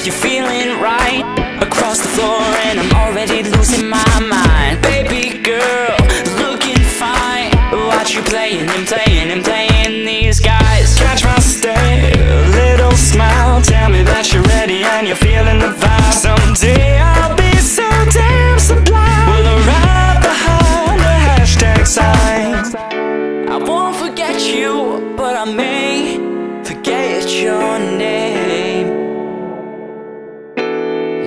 you're feeling right across the floor, and I'm already losing my mind. Baby girl, looking fine. Watch you playing and playing and playing these guys. Catch my stare, little smile. Tell me that you're ready and you're feeling the vibe. Someday I'll be so damn sublime. We'll arrive behind the hashtag sign. I won't forget you, but I may forget your name.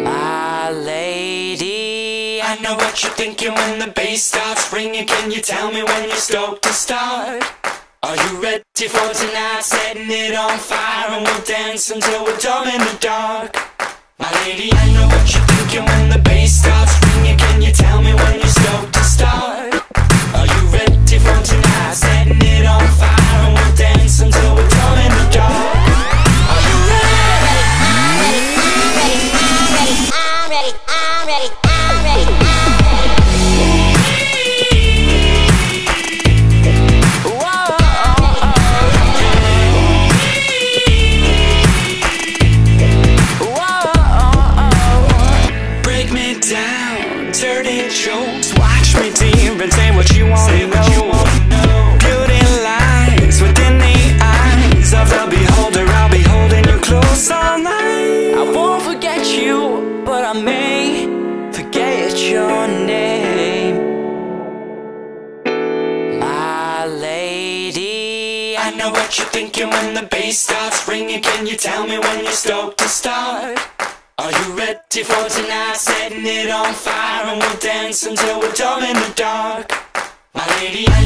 My lady, I know what you're thinking when the bass starts ringing. Can you tell me when you're stoked to start? Are you ready for tonight? Setting it on fire, and we'll dance until we're dumb in the dark. My lady, I know what you're thinking when the bass starts ringing. Can you tell me when you're stoked to start? Are you ready for tonight? Setting it on fire, and we'll dance until we're dumb in the dark. Are you ready? I'm ready, I'm ready, I'm ready, I'm ready. Dirty jokes, watch me deep and say what you want to know. Beauty lies within the eyes of the beholder. I'll be holding you close all night. I won't forget you, but I may forget your name. My lady, I know what you're thinking when the bass starts ringing. Can you tell me when you're stoked to start? Are you ready for tonight? Setting it on fire, and we'll dance until we're dumb in the dark. My lady, I